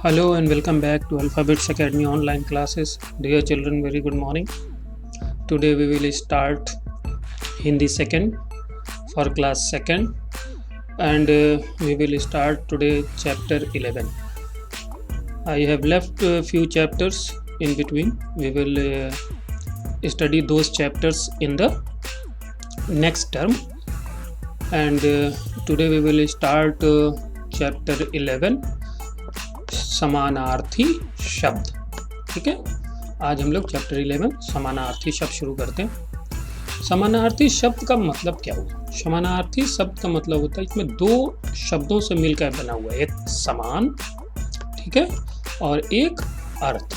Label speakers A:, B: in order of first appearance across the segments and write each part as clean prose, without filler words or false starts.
A: Hello and welcome back to Alphabets Academy online classes. Dear children, very good morning. Today we will start Hindi second for class second, and we will start today chapter 11. I have left a few chapters in between. We will study those chapters in the next term, and today we will start chapter 11, समानार्थी शब्द। ठीक है, आज हम लोग chapter 11 समानार्थी शब्द शुरू करते हैं। समानार्थी शब्द का मतलब क्या हुआ? समानार्थी शब्द का मतलब होता है इसमें दो शब्दों से मिलकर बना हुआ है, एक समान, ठीक है, और एक अर्थ।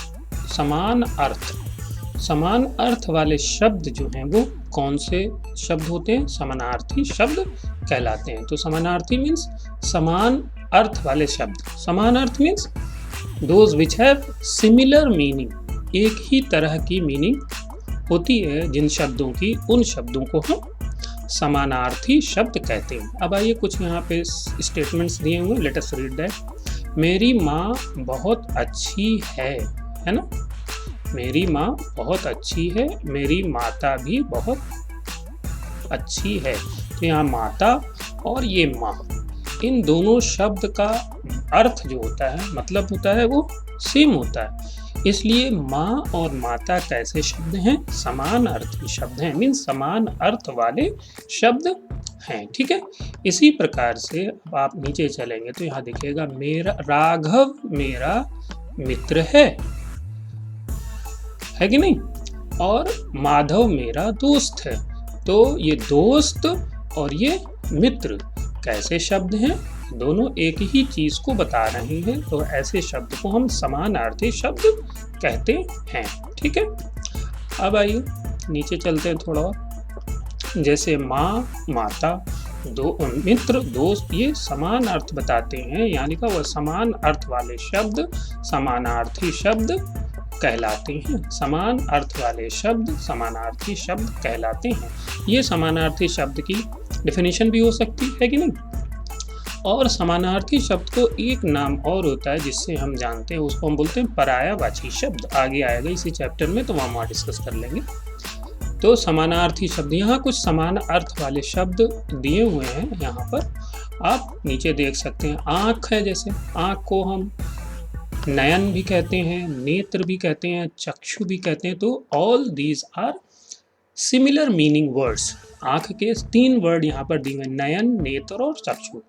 A: समान अर्थ वाले शब्द जो हैं वो कौन से शब्द होते हैं? समानार्थी शब्द कहलाते हैं। तो समानार्थी मीन्स समान अर्थ वाले शब्द। समान अर्थ means those which have similar meaning, एक ही तरह की मीनिंग होती है जिन शब्दों की, उन शब्दों को हम समानार्थी शब्द कहते हैं। अब आइए कुछ यहाँ पे स्टेटमेंट्स दिए हुए, लेट अस रीड दैट। मेरी माँ बहुत अच्छी है ना? मेरी माँ बहुत अच्छी है, मेरी माता भी बहुत अच्छी है। तो यहाँ माता और ये माँ, इन दोनों शब्द का अर्थ जो होता है, मतलब होता है, वो सेम होता है। इसलिए माँ और माता कैसे शब्द हैं? समान अर्थी शब्द हैं, मीन समान अर्थ वाले शब्द हैं। ठीक है, इसी प्रकार से अब आप नीचे चलेंगे तो यहाँ दिखेगा मेरा राघव मेरा मित्र है कि नहीं, और माधव मेरा दोस्त है। तो ये दोस्त और ये मित्र कैसे शब्द हैं? दोनों एक ही चीज को बता रहे हैं, तो ऐसे शब्द को हम समानार्थी शब्द कहते हैं। ठीक है, अब आइए नीचे चलते हैं थोड़ा और। जैसे माँ, माता, दो मित्र, दोस्त, ये समान अर्थ बताते हैं, यानी कि वह समान अर्थ वाले शब्द समानार्थी शब्द कहलाते हैं। समान अर्थ वाले शब्द समानार्थी शब्द कहलाते हैं। ये समानार्थी शब्द की डेफिनेशन भी हो सकती है कि नहीं। और समानार्थी शब्द को एक नाम और होता है जिससे हम जानते हैं, उसको हम बोलते हैं पर्यायवाची शब्द। आगे आएगा इसी चैप्टर में, तो वहाँ डिस्कस कर लेंगे। तो समानार्थी शब्द, यहाँ कुछ समान अर्थ वाले शब्द दिए हुए हैं। यहाँ पर आप नीचे देख सकते हैं, आँख है, जैसे आँख को हम नयन भी कहते हैं, नेत्र भी कहते हैं, चक्षु भी कहते हैं। तो all these are similar meaning words. आँख के 3 वर्ड यहाँ पर दिए हैं, नयन, नेत्र और चक्षु।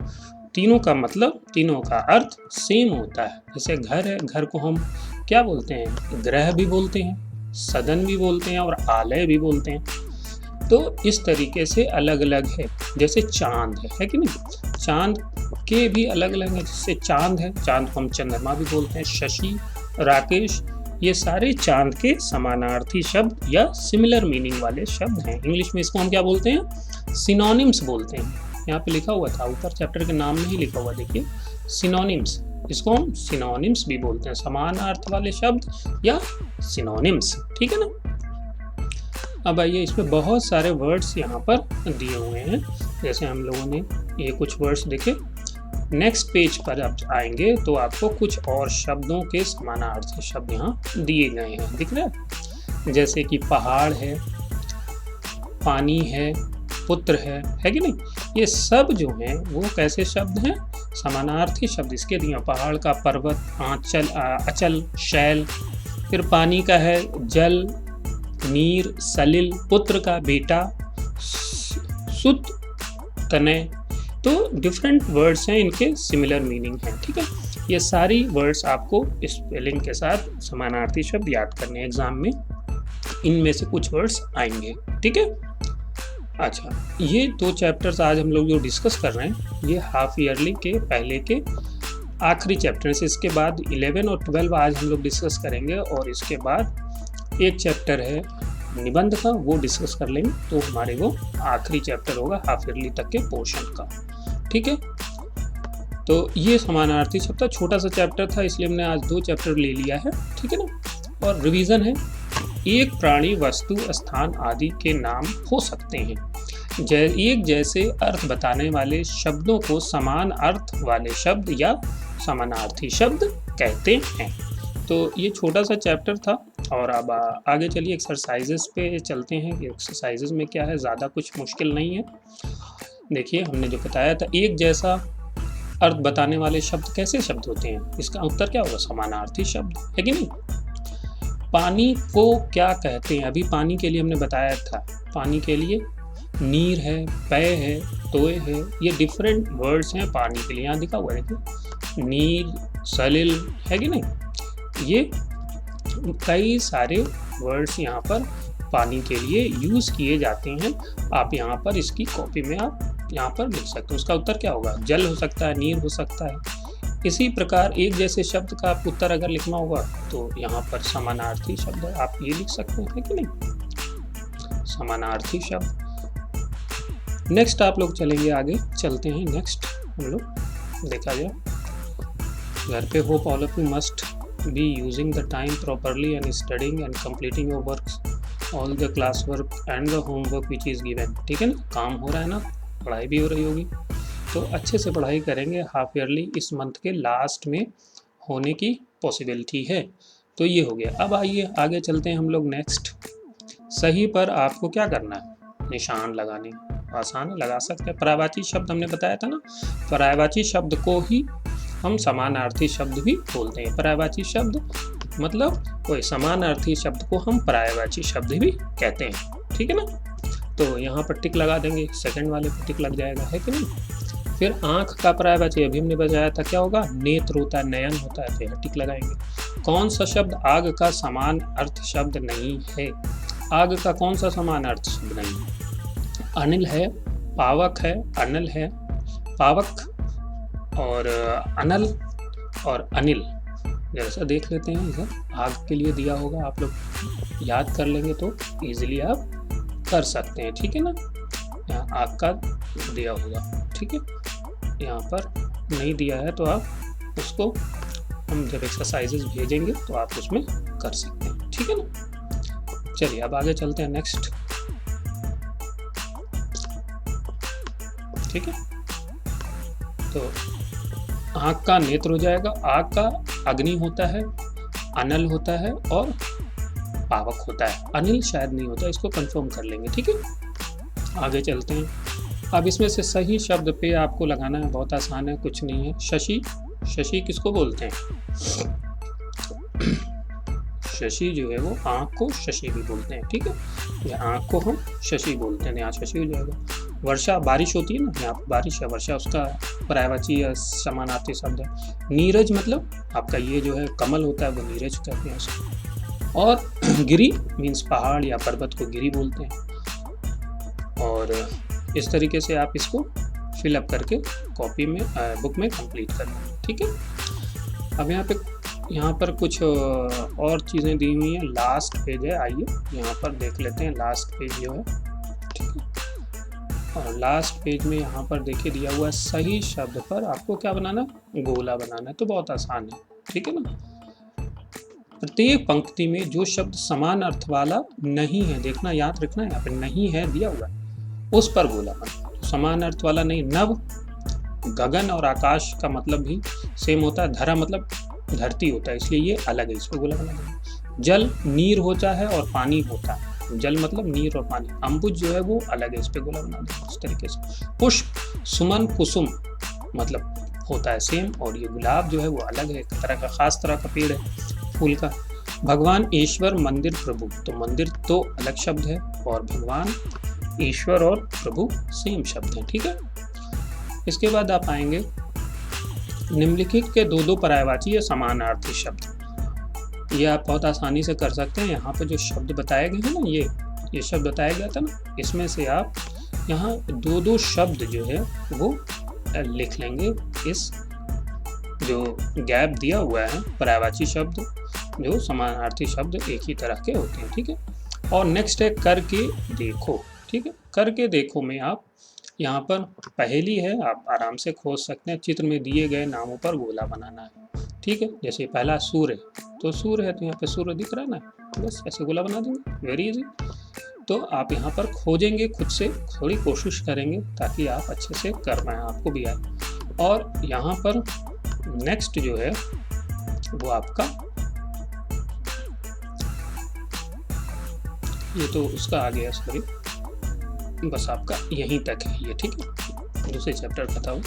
A: तीनों का मतलब, तीनों का अर्थ सेम होता है। जैसे घर है, घर को हम क्या बोलते हैं? गृह भी बोलते हैं, सदन भी बोलते हैं और आलय भी बोलते हैं। तो इस तरीके से अलग अलग है। जैसे चांद है कि नहीं, चांद के भी अलग अलग है। जैसे चांद है, चांद को हम चंद्रमा भी बोलते हैं, शशि, राकेश, ये सारे चांद के समानार्थी शब्द या सिमिलर मीनिंग वाले शब्द हैं। इंग्लिश में इसको हम क्या बोलते हैं? सिनोनिम्स बोलते हैं। यहाँ पे लिखा हुआ था, ऊपर चैप्टर के नाम में ही लिखा हुआ, देखिए, सिनोनिम्स। इसको हम सिनोनिम्स भी बोलते हैं, समान अर्थ वाले शब्द या सिनोनिम्स। ठीक है ना। अब आइए, इसमें बहुत सारे वर्ड्स यहाँ पर दिए हुए हैं। जैसे हम लोगों ने ये कुछ वर्ड्स देखे। नेक्स्ट पेज पर आप आएंगे तो आपको कुछ और शब्दों के समानार्थी शब्द यहाँ दिए गए हैं, दिख रहा है? जैसे कि पहाड़ है, पानी है, पुत्र है कि नहीं। ये सब जो हैं वो कैसे शब्द हैं? समानार्थी शब्द इसके दिए। पहाड़ का पर्वत, आंचल, अचल, शैल। फिर पानी का है जल, नीर, सलिल। पुत्र का बेटा, सुत, तनय। तो डिफरेंट वर्ड्स हैं, इनके सिमिलर मीनिंग हैं। ठीक है, ये सारी वर्ड्स आपको स्पेलिंग के साथ समानार्थी शब्द याद करने हैं एग्जाम में। इनमें से कुछ वर्ड्स आएंगे। ठीक है, अच्छा, ये 2 चैप्टर्स आज हम लोग जो डिस्कस कर रहे हैं, ये हाफ ईयरली के पहले के आखिरी चैप्टर्स। इसके बाद 11 और 12 आज हम लोग डिस्कस करेंगे, और इसके बाद एक चैप्टर है निबंध का, वो डिस्कस कर लेंगे। तो हमारे वो आखिरी चैप्टर होगा हाफ ईयरली तक के पोर्शन का। ठीक है, तो ये समानार्थी शब्द था, छोटा सा चैप्टर था, इसलिए हमने आज 2 चैप्टर ले लिया है। ठीक है ना। और रिवीजन है, एक प्राणी, वस्तु, स्थान आदि के नाम हो सकते हैं। एक जैसे अर्थ बताने वाले शब्दों को समान अर्थ वाले शब्द या समानार्थी शब्द कहते हैं। तो ये छोटा सा चैप्टर था और अब आगे चलिए एक्सरसाइजेस पे चलते हैं कि एक्सरसाइजेस में क्या है, ज़्यादा कुछ मुश्किल नहीं है। देखिए हमने जो बताया था एक जैसा अर्थ बताने वाले शब्द कैसे शब्द होते हैं, इसका उत्तर क्या होगा, समानार्थी शब्द, है कि नहीं। पानी को क्या कहते हैं, अभी पानी के लिए हमने बताया था, पानी के लिए नीर है, पेय है, तोय है, ये डिफरेंट वर्ड्स हैं पानी के लिए। यहाँ दिखा हुआ है देखिए, नीर, सलिल, है कि नहीं, ये कई सारे वर्ड्स यहाँ पर पानी के लिए यूज़ किए जाते हैं। आप यहाँ पर इसकी कॉपी में आप यहाँ पर लिख सकते हो। उसका उत्तर क्या होगा, जल हो सकता है, नीर हो सकता है। इसी प्रकार एक जैसे शब्द का आप उत्तर अगर लिखना होगा तो यहाँ पर समानार्थी शब्द है, आप ये लिख सकते हैं, है कि नहीं, समानार्थी शब्द। नेक्स्ट आप लोग चलेंगे, आगे चलते हैं। नेक्स्ट हम लोग देखा जाए घर पे, hope all of you must be using the time properly and studying and completing your works, all the class work and the homework which is given। ठीक है ना, काम हो रहा है ना, पढ़ाई भी हो रही होगी, तो अच्छे से पढ़ाई करेंगे। हाफ ईयरली इस मंथ के लास्ट में होने की पॉसिबिलिटी है। तो ये हो गया। अब आइए आगे चलते हैं हम लोग नेक्स्ट। सही पर आपको क्या करना है, निशान लगाने। आसान है, लगा सकते हैं। पर्यायवाची शब्द हमने बताया था ना, पर्यायवाची शब्द को ही हम समानार्थी शब्द भी बोलते हैं। पर्यायवाची शब्द मतलब कोई समानार्थी शब्द को हम पर्यायवाची शब्द भी कहते हैं, ठीक है ना। तो यहाँ पर टिक लगा देंगे, सेकंड वाले पर टिक लग जाएगा, है कि नहीं। फिर आँख का पर्यायवाची अभी हमने बताया था, क्या होगा, नेत्र होता है, नयन होता है, तो यहाँ टिक लगाएंगे। कौन सा शब्द आग का समान अर्थ शब्द नहीं है, आग का कौन सा समान अर्थ शब्द नहीं है, अनिल है, पावक है, अनल है, पावक और अनल और अनिल, जैसा देख लेते हैं इधर आग के लिए दिया होगा, आप लोग याद कर लेंगे तो इजीली आप कर सकते हैं, ठीक है ना। यहाँ आग का दिया होगा, ठीक है, यहाँ पर नहीं दिया है तो आप उसको, हम जब एक्सरसाइजेस भेजेंगे तो आप उसमें कर सकते हैं, ठीक है ना। चलिए अब आगे चलते हैं नेक्स्ट, ठीक है। तो आँख का नेत्र हो जाएगा, आग का अग्नि होता है, अनल होता है और पावक होता है। अनिल शायद नहीं होता, इसको कंफर्म कर लेंगे, ठीक है। आगे चलते हैं। अब इसमें से सही शब्द पे आपको लगाना है, बहुत आसान है, कुछ नहीं है। शशि, शशि किसको बोलते हैं, शशि जो है वो आँख को शशि भी बोलते हैं, ठीक है। या आँख को हम शशि बोलते हैं, यहाँ शशि हो जाएगा। वर्षा, बारिश होती है ना, यहाँ बारिश है, वर्षा उसका पर्यायवाची या समानार्थी शब्द है। नीरज मतलब आपका ये जो है कमल होता है, वो नीरज कहते हैं उसको। और गिरी मीन्स पहाड़ या पर्वत को गिरी बोलते हैं। और इस तरीके से आप इसको फिलअप करके कॉपी में, बुक में कंप्लीट कर लेंगे, ठीक है। अब यहाँ पर कुछ और चीज़ें दी हुई हैं, लास्ट पेज है, आइए यहाँ पर देख लेते हैं। लास्ट पेज जो है, ठीक है, और लास्ट पेज में यहाँ पर देखिए दिया हुआ है, सही शब्द पर आपको क्या बनाना है, गोला बनाना है। तो बहुत आसान है, ठीक है ना। प्रत्येक पंक्ति में जो शब्द समान अर्थ वाला नहीं है, देखना याद रखना है, यहाँ पे नहीं है दिया हुआ है, उस पर गोला बनाना। तो समान अर्थ वाला नहीं, नभ, गगन और आकाश का मतलब भी सेम होता है, धरा मतलब धरती होता है, इसलिए ये अलग है, इस पर गोला बना देंगे। जल नीर होता है और पानी होता है, जल मतलब नीर और पानी। अम्बुज जो है वो अलग है, इस पे गोला बना देंगे इस तरीके से। पुष्प, सुमन, कुसुम मतलब होता है सेम, और ये गुलाब जो है वो अलग है, एक तरह का खास तरह का पेड़ है फूल का। भगवान, ईश्वर, मंदिर, प्रभु, तो मंदिर तो अलग शब्द है और भगवान, ईश्वर और प्रभु सेम शब्द हैं, ठीक है। इसके बाद आप आएंगे निम्नलिखित के दो दो पर्यायवाची या समानार्थी शब्द। ये आप बहुत आसानी से कर सकते हैं। यहाँ पे जो शब्द बताए गए हैं ना, ये शब्द बताया गया था ना, इसमें से आप यहाँ दो दो शब्द जो है वो लिख लेंगे। इस जो गैप दिया हुआ है, पर्यायवाची शब्द जो समानार्थी शब्द एक ही तरह के होते हैं, ठीक है। और नेक्स्ट है करके देखो, ठीक है। करके देखो में आप यहाँ पर पहेली है, आप आराम से खोज सकते हैं। चित्र में दिए गए नामों पर गोला बनाना है, ठीक है। जैसे पहला सूर्य, तो सूर्य है तो यहाँ पे सूर्य दिख रहा है ना, बस ऐसे गोला बना देंगे, वेरी इजी। तो आप यहाँ पर खोजेंगे, खुद से थोड़ी कोशिश करेंगे ताकि आप अच्छे से कर पाएँ, आपको भी आए। और यहाँ पर नेक्स्ट जो है वो आपका, ये तो उसका आ गया, सॉरी, बस आपका यहीं तक है ये, ठीक है। दूसरे चैप्टर का था वो,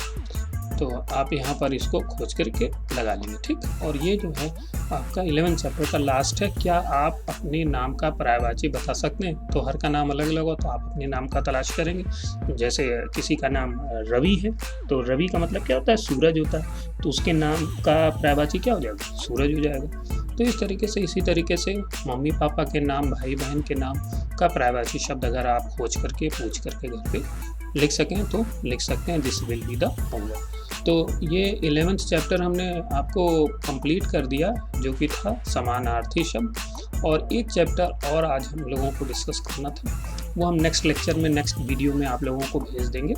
A: तो आप यहाँ पर इसको खोज करके लगा लेंगे, ठीक। और ये जो है आपका 11 चैप्टर का लास्ट है। क्या आप अपने नाम का पर्यायवाची बता सकते हैं? तो हर का नाम अलग अलग हो, तो आप अपने नाम का तलाश करेंगे। जैसे किसी का नाम रवि है, तो रवि का मतलब क्या होता है? सूरज होता है, तो उसके नाम का पर्यायवाची क्या हो जाएगा? सूरज हो जाएगा। तो इस तरीके से, इसी तरीके से मम्मी पापा के नाम, भाई बहन के नाम का पर्यायवाची शब्द अगर आप खोज करके, पूछ करके घर पे लिख सकें तो लिख सकते हैं। This will be the homework. तो ये 11th चैप्टर हमने आपको कंप्लीट कर दिया, जो कि था समानार्थी शब्द। और एक चैप्टर और आज हम लोगों को डिस्कस करना था, वो हम नेक्स्ट लेक्चर में, नेक्स्ट वीडियो में आप लोगों को भेज देंगे।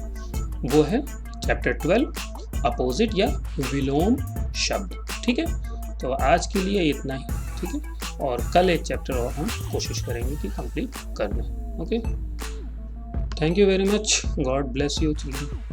A: वो है चैप्टर 12, अपोजिट या विलोम शब्द, ठीक है। तो आज के लिए इतना ही, ठीक है। और कल एक चैप्टर और हम कोशिश करेंगे कि कंप्लीट करना। Okay, thank you very much, God bless you children.